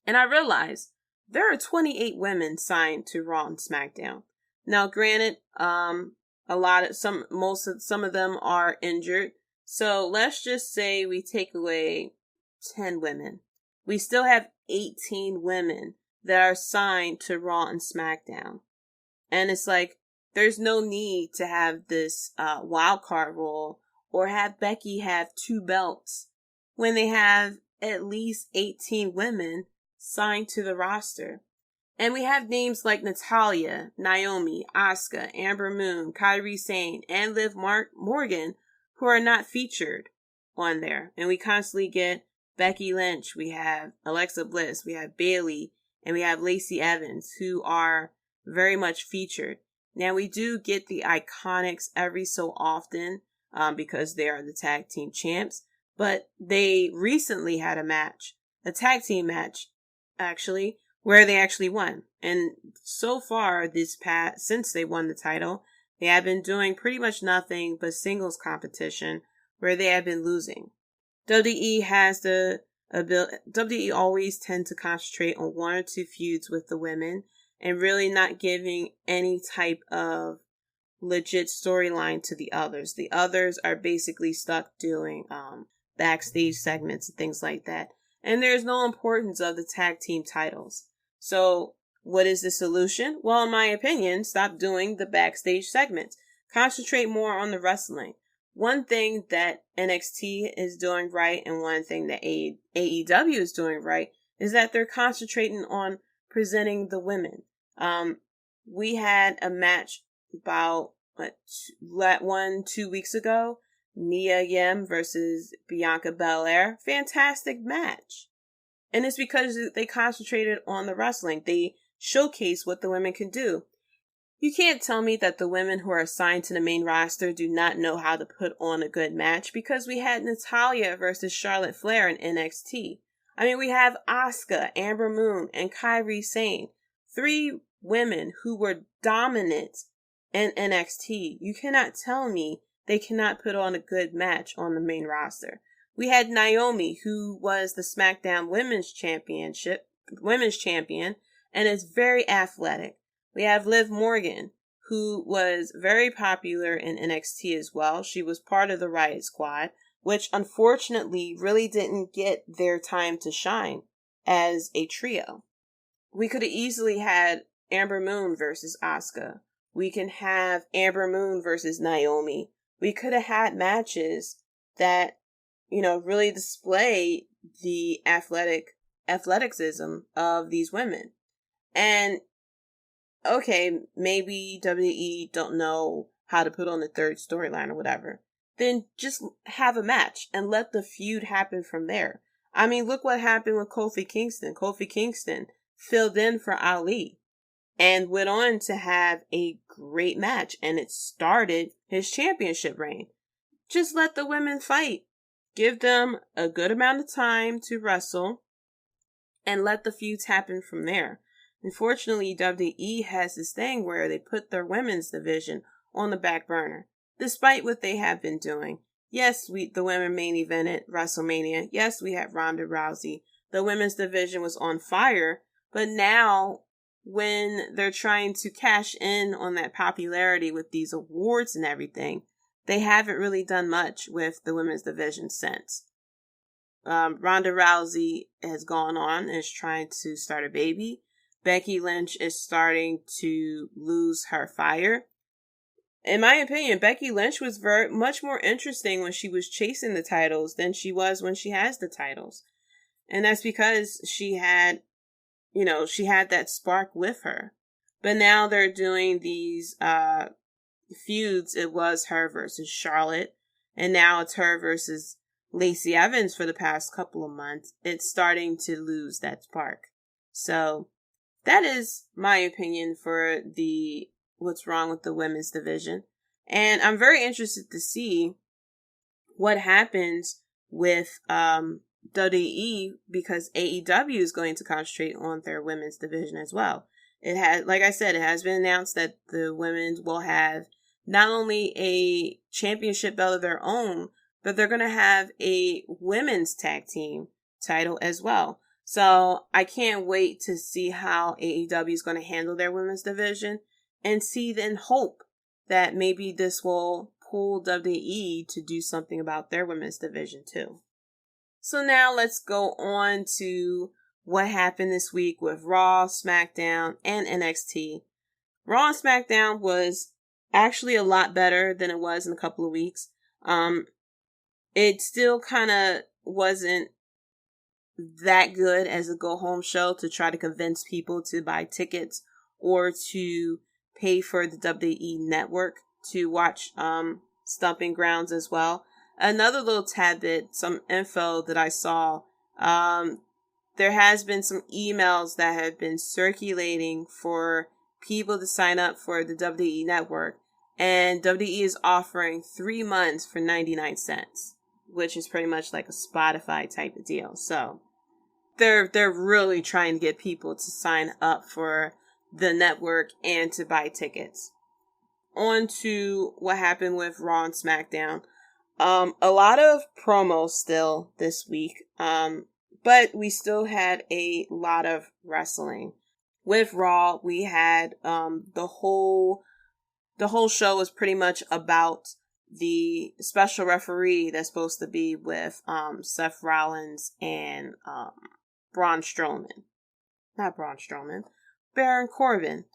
And I realized there are 28 women signed to Raw and SmackDown. Now, granted, some of them are injured. So let's just say we take away 10 women. We still have 18 women that are signed to Raw and SmackDown. And it's like, there's no need to have this wild card rule or have Becky have 2 belts when they have at least 18 women signed to the roster. And we have names like Natalya, Naomi, Asuka, Amber Moon, Kairi Sane, and Liv Morgan who are not featured on there. And we constantly get Becky Lynch, we have Alexa Bliss, we have Bayley, and we have Lacey Evans, who are very much featured. Now, we do get the Iconics every so often because they are the tag team champs, but they recently had a tag team match, actually, where they actually won. And so far, since they won the title, they have been doing pretty much nothing but singles competition where they have been losing. WWE always tend to concentrate on 1 or 2 feuds with the women and really not giving any type of legit storyline to the others. The others are basically stuck doing backstage segments and things like that. And there's no importance of the tag team titles. So what is the solution? Well, in my opinion, stop doing the backstage segments. Concentrate more on the wrestling. One thing that NXT is doing right and one thing that AEW is doing right is that they're concentrating on presenting the women. We had a match about 2 weeks ago. Mia Yim versus Bianca Belair. Fantastic match. And it's because they concentrated on the wrestling. They showcase what the women can do. You can't tell me that the women who are assigned to the main roster do not know how to put on a good match, because we had Natalya versus Charlotte Flair in NXT. I mean, we have Asuka, Amber Moon, and Kairi Sane. 3 women who were dominant in NXT. You cannot tell me they cannot put on a good match on the main roster. We had Naomi, who was the SmackDown Women's Champion, and is very athletic. We have Liv Morgan, who was very popular in NXT as well. She was part of the Riot Squad, which unfortunately really didn't get their time to shine as a trio. We could have easily had Amber Moon versus Asuka. We can have Amber Moon versus Naomi. We could have had matches that, really display the athleticism of these women. And okay, maybe WWE don't know how to put on the third storyline or whatever. Then just have a match and let the feud happen from there. I mean, look what happened with Kofi Kingston. Kofi Kingston filled in for Ali and went on to have a great match, and it started his championship reign. Just let the women fight. Give them a good amount of time to wrestle and let the feuds happen from there. Unfortunately, WWE has this thing where they put their women's division on the back burner, despite what they have been doing. Yes, the women main evented WrestleMania. Yes, we had Ronda Rousey. The women's division was on fire. But now, when they're trying to cash in on that popularity with these awards and everything, they haven't really done much with the women's division since. Ronda Rousey has gone on and is trying to start a baby. Becky Lynch is starting to lose her fire. In my opinion, Becky Lynch was much more interesting when she was chasing the titles than she was when she has the titles. And that's because she had that spark with her. But now they're doing these feuds. It was her versus Charlotte, and now it's her versus Lacey Evans for the past couple of months. It's starting to lose that spark. So that is my opinion for what's wrong with the women's division. And I'm very interested to see what happens with WWE, because AEW is going to concentrate on their women's division as well. It has, like I said, it has been announced that the women will have not only a championship belt of their own, but they're going to have a women's tag team title as well. So I can't wait to see how AEW is going to handle their women's division, and hope that maybe this will pull WWE to do something about their women's division too. So now let's go on to what happened this week with Raw, Smackdown, and NXT. Raw and Smackdown was actually a lot better than it was in a couple of weeks. It still kind of wasn't that good as a go-home show to try to convince people to buy tickets or to pay for the WWE Network to watch Stomping Grounds as well. Another little tad bit, some info that I saw, there has been some emails that have been circulating for people to sign up for the WWE Network, and WWE is offering 3 months for 99 cents, which is pretty much like a Spotify type of deal. So they're really trying to get people to sign up for the network and to buy tickets. On to what happened with Raw and SmackDown. A lot of promos still this week, but we still had a lot of wrestling. With Raw, we had the whole show was pretty much about the special referee that's supposed to be with Seth Rollins and Braun Strowman. Not Braun Strowman. Baron Corbin.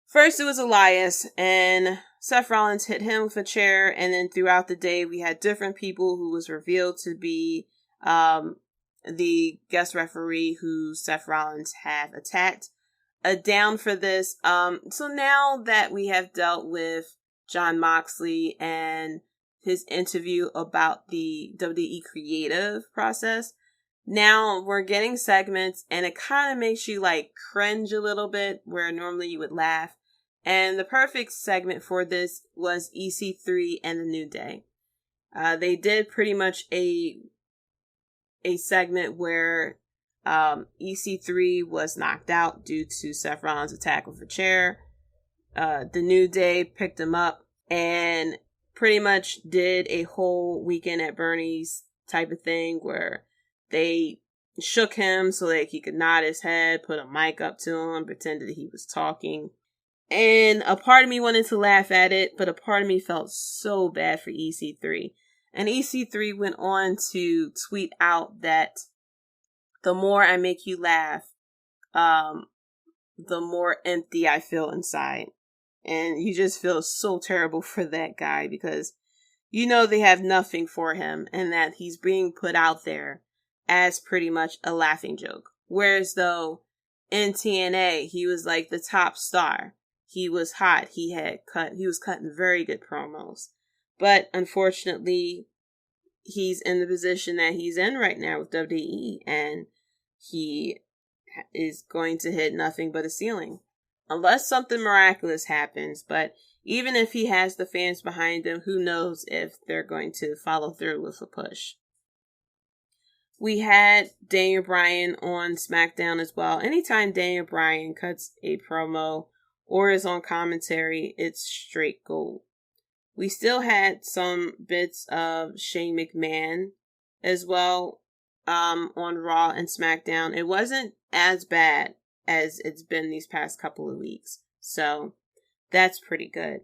First it was Elias, and Seth Rollins hit him with a chair, and then throughout the day we had different people who was revealed to be the guest referee who Seth Rollins had attacked. Down for this. So now that we have dealt with Jon Moxley and his interview about the WWE creative process, now we're getting segments, and it kind of makes you like cringe a little bit where normally you would laugh. And the perfect segment for this was EC3 and the New Day. They did pretty much a segment where EC3 was knocked out due to Seth Rollins' attack with a chair. The New Day picked him up and pretty much did a whole Weekend at Bernie's type of thing where they shook him so that he could nod his head, put a mic up to him, pretended he was talking. And a part of me wanted to laugh at it, but a part of me felt so bad for EC3. And EC3 went on to tweet out that the more I make you laugh, the more empty I feel inside. And you just feel so terrible for that guy because you know they have nothing for him and that he's being put out there as pretty much a laughing joke. Whereas though in TNA, he was like the top star. He was hot. He was cutting very good promos. But unfortunately, he's in the position that he's in right now with WWE, and he is going to hit nothing but a ceiling. Unless something miraculous happens, but even if he has the fans behind him, who knows if they're going to follow through with a push. We had Daniel Bryan on SmackDown as well. Anytime Daniel Bryan cuts a promo or is on commentary, it's straight gold. We still had some bits of Shane McMahon as well on Raw and SmackDown. It wasn't as bad as it's been these past couple of weeks. So that's pretty good.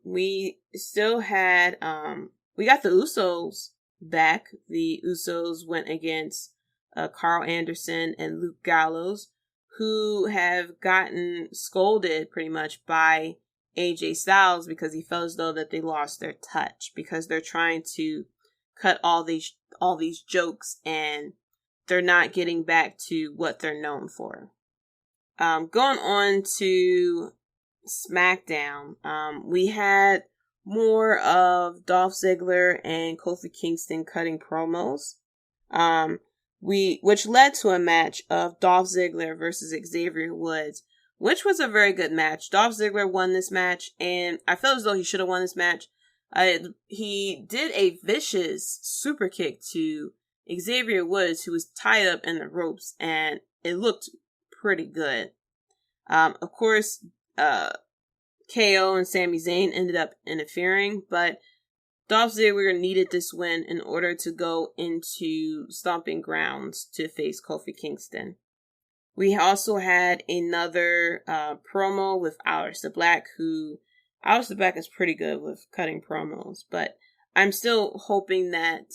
We still had, we got the Usos back. The Usos went against Carl Anderson and Luke Gallows, who have gotten scolded pretty much by AJ Styles because he felt as though that they lost their touch because they're trying to cut all these jokes and they're not getting back to what they're known for. Going on to SmackDown, we had more of Dolph Ziggler and Kofi Kingston cutting promos, which led to a match of Dolph Ziggler versus Xavier Woods, which was a very good match. Dolph Ziggler won this match, and I felt as though he should have won this match. He did a vicious super kick to Xavier Woods, who was tied up in the ropes, and it looked pretty good. Of course, KO and Sami Zayn ended up interfering, but Dolph Ziggler needed this win in order to go into Stomping Grounds to face Kofi Kingston. We also had another promo with Aleister Black, who Aleister Black is pretty good with cutting promos, but I'm still hoping that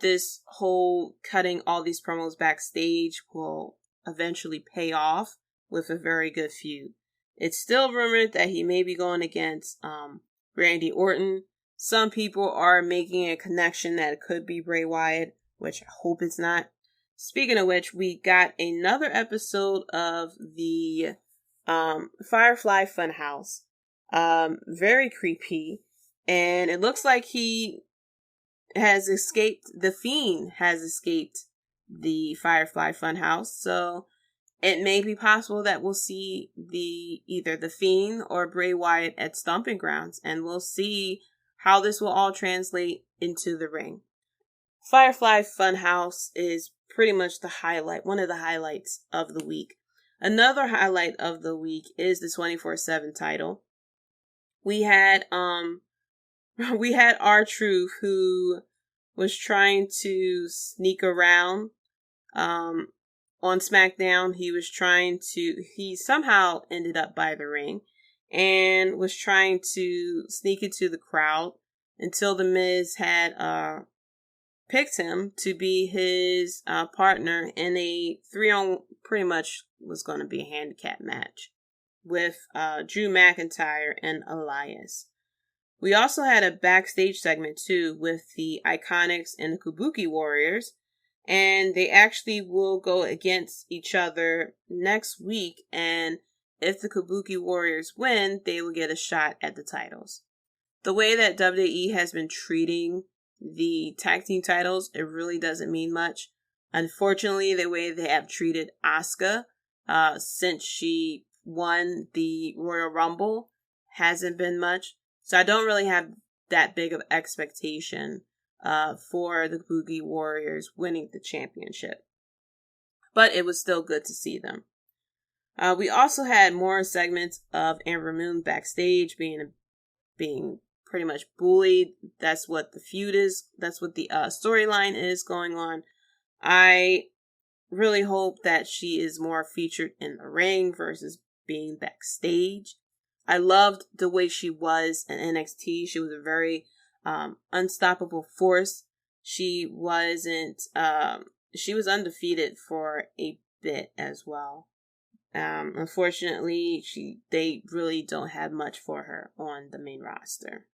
this whole cutting all these promos backstage will eventually pay off with a very good feud. It's still rumored that he may be going against Randy Orton. Some people are making a connection that it could be Bray Wyatt, which I hope it's not. Speaking of which, we got another episode of the Firefly Funhouse. Very creepy. And it looks like he has escaped, the Fiend has escaped the Firefly Funhouse. So it may be possible that we'll see either the Fiend or Bray Wyatt at Stomping Grounds. And we'll see how this will all translate into the ring. Firefly Funhouse is pretty much one of the highlights of the week. Another highlight of the week is the 24/7 title. We had R-Truth, who was trying to sneak around on SmackDown. He somehow ended up by the ring and was trying to sneak into the crowd until The Miz had picked him to be his partner in a 3-on, pretty much was going to be a handicap match with Drew McIntyre and Elias. We also had a backstage segment too with the Iconics and the Kabuki Warriors, and they actually will go against each other next week, and if the Kabuki Warriors win, they will get a shot at the titles. The way that WWE has been treating the tag team titles, it really doesn't mean much. Unfortunately, the way they have treated Asuka since she won the Royal Rumble hasn't been much. So I don't really have that big of expectation for the Kabuki Warriors winning the championship. But it was still good to see them. We also had more segments of Amber Moon backstage being pretty much bullied. That's what the feud is. That's what the storyline is going on. I really hope that she is more featured in the ring versus being backstage. I loved the way she was in NXT. She was a very unstoppable force. She was undefeated for a bit as well. Unfortunately, they really don't have much for her on the main roster.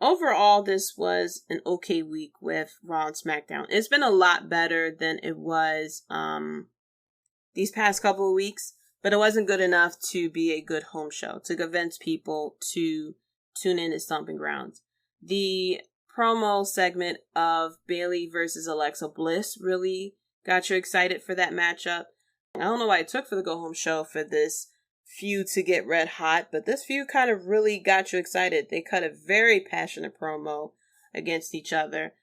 Overall, this was an okay week with Raw and SmackDown. It's been a lot better than it was these past couple of weeks, but it wasn't good enough to be a good home show, to convince people to tune in to Stomping Grounds. The promo segment of Bayley versus Alexa Bliss really got you excited for that matchup. I don't know why it took for the go home show for this feud to get red hot, but this feud kind of really got you excited. They cut a very passionate promo against each other.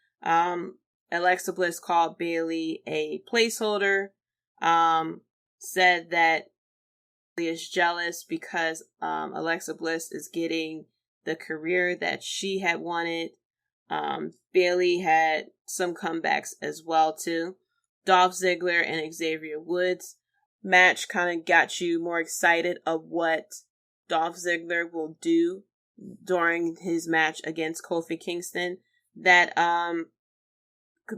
Alexa Bliss called Bayley a placeholder, said that Bayley is jealous because Alexa Bliss is getting the career that she had wanted. Bayley had some comebacks as well too. Dolph Ziggler and Xavier Woods match kind of got you more excited of what Dolph Ziggler will do during his match against Kofi Kingston. That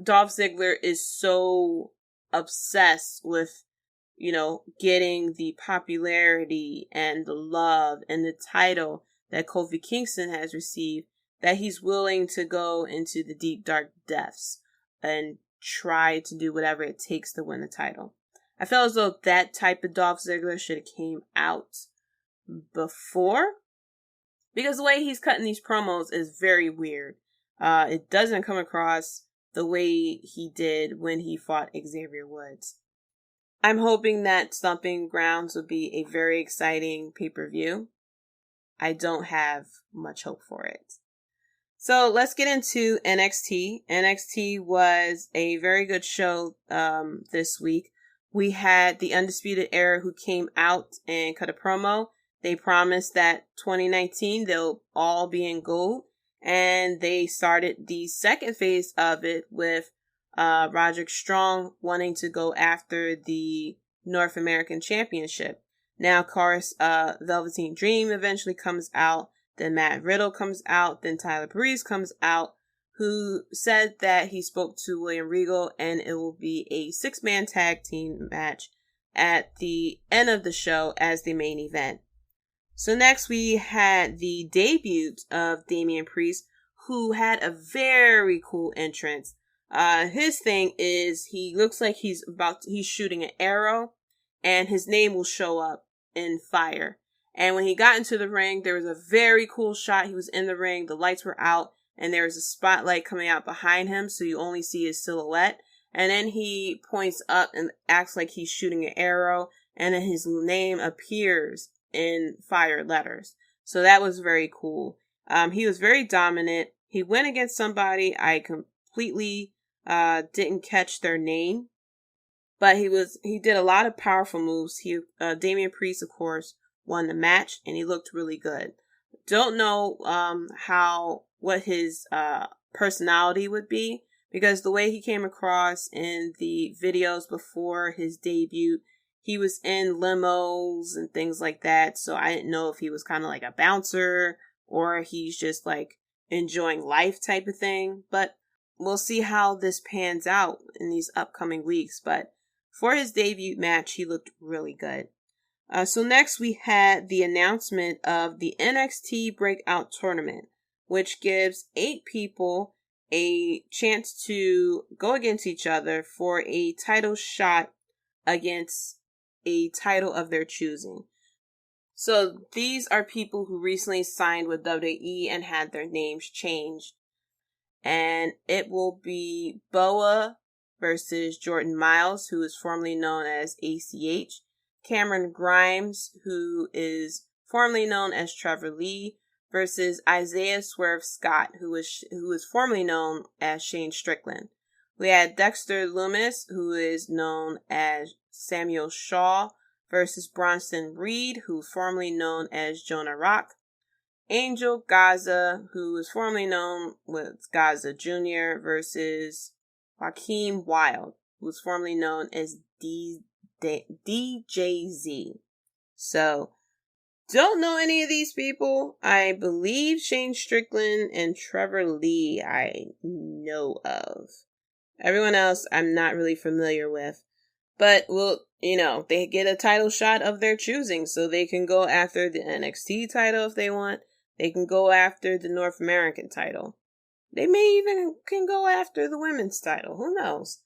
Dolph Ziggler is so obsessed with, getting the popularity and the love and the title that Kofi Kingston has received, that he's willing to go into the deep, dark depths and try to do whatever it takes to win the title. I felt as though that type of Dolph Ziggler should have came out before, because the way he's cutting these promos is very weird. It doesn't come across the way he did when he fought Xavier Woods. I'm hoping that Stomping Grounds will be a very exciting pay-per-view. I don't have much hope for it. So let's get into NXT. NXT was a very good show this week. We had the Undisputed Era who came out and cut a promo. They promised that 2019 they'll all be in gold. And they started the second phase of it with Roderick Strong wanting to go after the North American Championship. Now, of course, Velveteen Dream eventually comes out. Then Matt Riddle comes out. Then Tyler Breeze comes out, who said that he spoke to William Regal and it will be a 6-man tag team match at the end of the show as the main event. So next we had the debut of Damian Priest, who had a very cool entrance. His thing is he looks like he's shooting an arrow and his name will show up in fire. And when he got into the ring, there was a very cool shot. He was in the ring, the lights were out, and there was a spotlight coming out behind him, so you only see his silhouette. And then he points up and acts like he's shooting an arrow, and then his name appears in fire letters. So that was very cool. He was very dominant. He went against somebody I completely didn't catch their name, but he did a lot of powerful moves. Damian Priest, of course, won the match, and he looked really good. Don't know what his personality would be, because the way he came across in the videos before his debut, he was in limos and things like that, so I didn't know if he was kind of like a bouncer or he's just like enjoying life type of thing, but we'll see how this pans out in these upcoming weeks. But for his debut match, he looked really good. So next we had the announcement of the NXT Breakout Tournament, which gives 8 people a chance to go against each other for a title shot against a title of their choosing. So these are people who recently signed with WWE and had their names changed. And it will be Boa versus Jordan Miles, who is formerly known as ACH. Cameron Grimes, who is formerly known as Trevor Lee, versus Isaiah Swerve Scott, who is formerly known as Shane Strickland. We had Dexter Lumis, who is known as Samuel Shaw, versus Bronson Reed, who is formerly known as Jonah Rock. Angel Gaza, who is formerly known as Gaza Jr., versus Joaquin Wilde, who is formerly known as DJZ. So, don't know any of these people. I believe Shane Strickland and Trevor Lee I know of. Everyone else I'm not really familiar with. But, they get a title shot of their choosing, so they can go after the NXT title if they want. They can go after the North American title. They may even can go after the women's title. Who knows?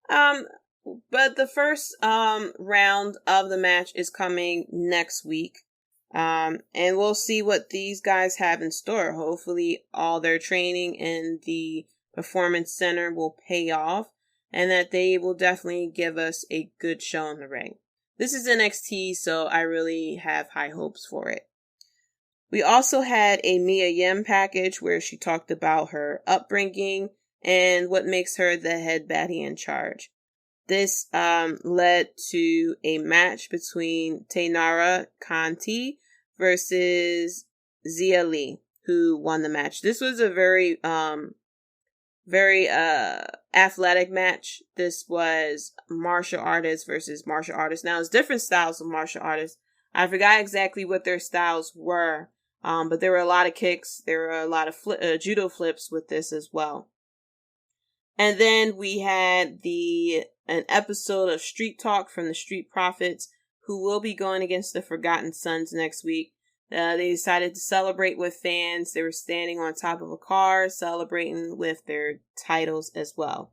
But the first round of the match is coming next week. And we'll see what these guys have in store. Hopefully all their training in the Performance Center will pay off, and that they will definitely give us a good show in the ring. This is NXT, so I really have high hopes for it. We also had a Mia Yim package where she talked about her upbringing and what makes her the head baddie in charge. This led to a match between Taynara Conti versus Xia Li, who won the match. This was a very athletic match. This was martial artists versus martial artists. Now, it's different styles of martial artists. I forgot exactly what their styles were, but there were a lot of kicks. There were a lot of judo flips with this as well. And then we had an episode of Street Talk from the Street Profits, who will be going against the Forgotten Sons next week. They decided to celebrate with fans. They were standing on top of a car, celebrating with their titles as well.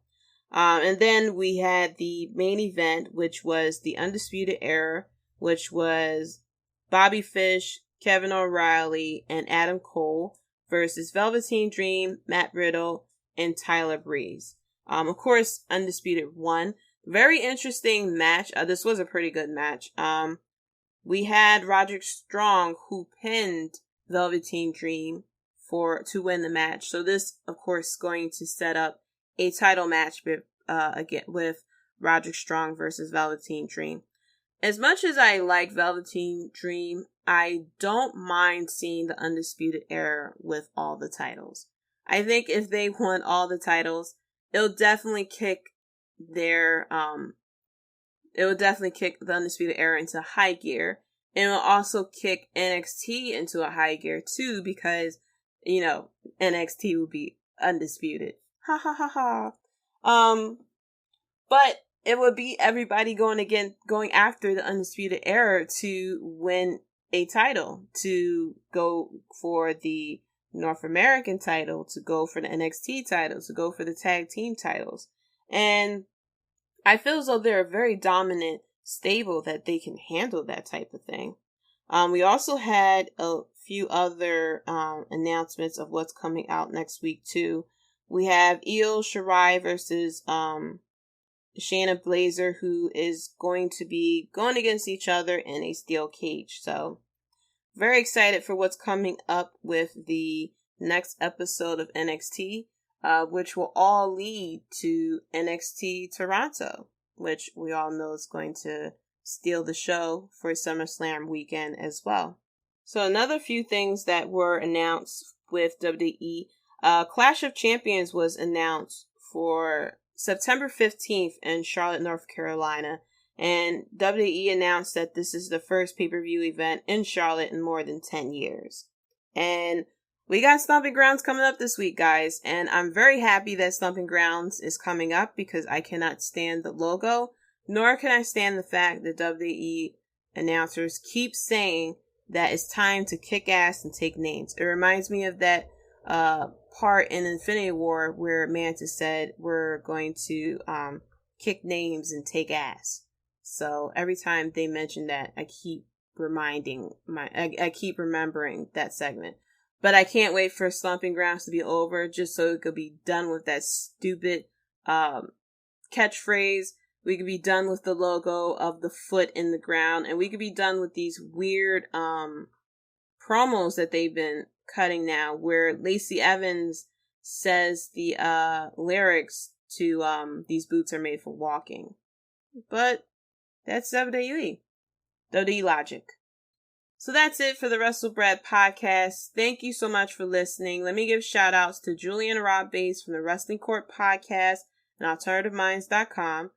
And then we had the main event, which was the Undisputed Era, which was Bobby Fish, Kevin O'Reilly, and Adam Cole versus Velveteen Dream, Matt Riddle, and Tyler Breeze. Of course, Undisputed won. Very interesting match. This was a pretty good match. We had Roderick Strong, who pinned Velveteen Dream to win the match. So this, of course, is going to set up a title match with Roderick Strong versus Velveteen Dream. As much as I like Velveteen Dream, I don't mind seeing the Undisputed Era with all the titles. I think if they won all the titles, it'll definitely kick the Undisputed Era into high gear. And it'll also kick NXT into a high gear too, because, NXT will be undisputed. Ha ha ha ha. But it would be everybody going after the Undisputed Era to win a title, to go for the North American title, to go for the NXT title, to go for the tag team titles. And I feel as though they're a very dominant stable that they can handle that type of thing. We also had a few other announcements of what's coming out next week too. We have Io Shirai versus Shayna Baszler, who is going to be going against each other in a steel cage. So very excited for what's coming up with the next episode of NXT, which will all lead to NXT Toronto, which we all know is going to steal the show for SummerSlam weekend as well. So another few things that were announced with WWE. Clash of Champions was announced for September 15th in Charlotte, North Carolina. And WWE announced that this is the first pay-per-view event in Charlotte in more than 10 years. And we got Stomping Grounds coming up this week, guys. And I'm very happy that Stomping Grounds is coming up because I cannot stand the logo, nor can I stand the fact that WWE announcers keep saying that it's time to kick ass and take names. It reminds me of that part in Infinity War where Mantis said we're going to kick names and take ass. So every time they mention that, I keep remembering that segment. But I can't wait for Stomping Grounds to be over just so it could be done with that stupid catchphrase. We could be done with the logo of the foot in the ground, and we could be done with these weird promos that they've been cutting now, where Lacey Evans says the lyrics to "These boots are made for walking." But that's WWE logic. So that's it for the Wrestlebread podcast. Thank you so much for listening. Let me give shout outs to Julian Rob Bass from the Wrestling Court podcast and AlternativeMinds.com,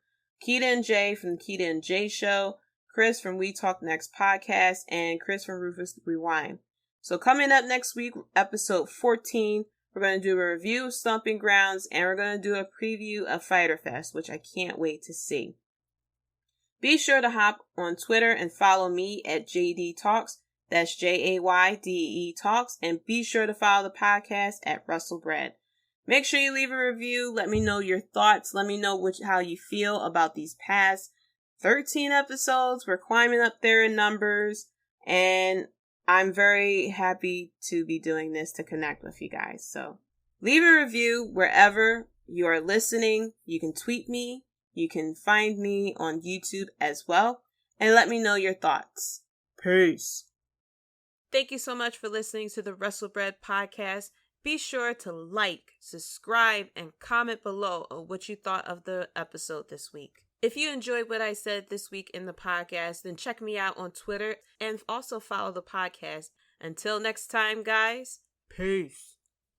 Keita and Jay from the Keita and Jay Show, Chris from We Talk Next podcast, and Chris from Rufus Rewind. So coming up next week, episode 14, we're going to do a review of Stomping Grounds, and we're going to do a preview of Fyter Fest, which I can't wait to see. Be sure to hop on Twitter and follow me at JD Talks. That's JAYDE Talks. And be sure to follow the podcast at Wrestlebread. Make sure you leave a review. Let me know your thoughts. Let me know how you feel about these past 13 episodes. We're climbing up there in numbers. And I'm very happy to be doing this to connect with you guys. So leave a review wherever you are listening. You can tweet me. You can find me on YouTube as well, and let me know your thoughts. Peace. Thank you so much for listening to the Wrestlebread podcast. Be sure to like, subscribe, and comment below on what you thought of the episode this week. If you enjoyed what I said this week in the podcast, then check me out on Twitter and also follow the podcast Until next time, guys, peace.